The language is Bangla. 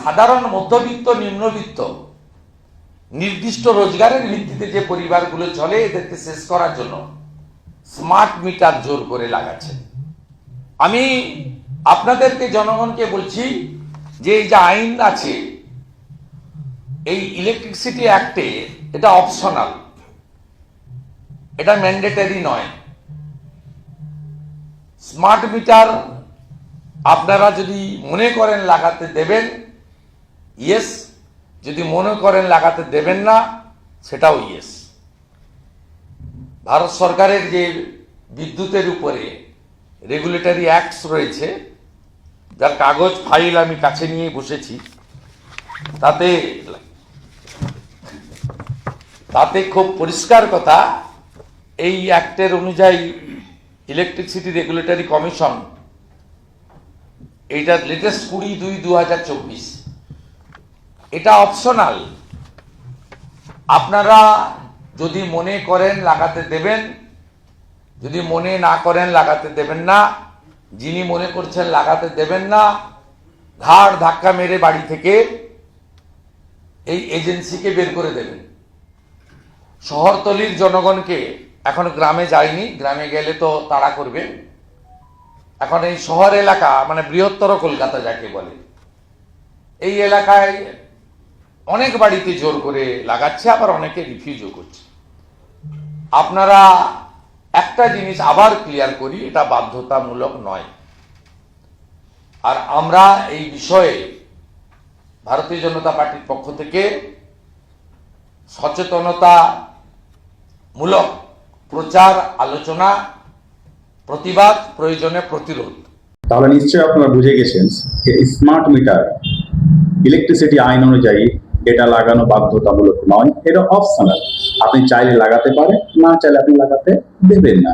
সাধারণ মধ্যবিত্ত নিম্নবিত্ত নির্দিষ্ট রোজগারের ভিত্তিতে যে পরিবারগুলো চলে এদেরকে শেষ করার জন্য স্মার্ট মিটার জোর করে লাগাচ্ছেন। আমি আপনাদেরকে জনগণকে বলছি যে এই যে আইন আছে এই ইলেকট্রিসিটি অ্যাক্টে এটা অপশনাল, এটা ম্যান্ডেটরি নয়। স্মার্ট মিটার আপনারা যদি মনে করেন লাগাতে দেবেন, ইয়েস, যদি মনে করেন লাগাতে দেবেন না, সেটাও ইয়েস। ভারত সরকারের যে বিদ্যুতের উপরে রেগুলেটরি অ্যাক্টস রয়েছে, যার কাগজ ফাইল আমি কাছে নিয়ে বসেছি, তাতে খুব পরিষ্কার কথা, এই অ্যাক্টের অনুযায়ী ইলেকট্রিসিটি রেগুলেটরি কমিশন, এইটা লেটেস্ট 20/2/2024, এটা অপশনাল। আপনারা যদি মনে করেন লাগাতে দেবেন, যদি মনে না করেন লাগাতে দেবেন না। যিনি মনে করছেন লাগাতে দেবেন না, ঘাড় ধাক্কা মেরে বাড়ি থেকে এই এজেন্সিকে বের করে দেবেন। শহরতলির জনগণকে, এখন গ্রামে যায়নি, গ্রামে গেলে তো তাড়া করবে, এখন এই শহর এলাকা মানে বৃহত্তর কলকাতা যাকে বলে, এই এলাকায় অনেক বাড়িতে জোর করে লাগাচ্ছে, আবার অনেকে রিফিউজও করছে। আপনারা একটা জিনিস আবার ক্লিয়ার করি, এটা বাধ্যতামূলক নয়। আর আমরা এই বিষয়ে ভারতীয় জনতা পার্টির পক্ষ থেকে সচেতনতামূলক প্রচার, আলোচনা, প্রতিবাদ, প্রয়োজনে প্রতিরোধ। তাহলে নিশ্চয়ই আপনারা বুঝে গেছেন যে স্মার্ট মিটার ইলেকট্রিসিটি আইন অনুযায়ী এটা লাগানো বাধ্যতামূলক নয়, এটা অপশনাল। আপনি চাইলে লাগাতে পারেন, না চাইলে আপনি লাগাতে দেবেন না।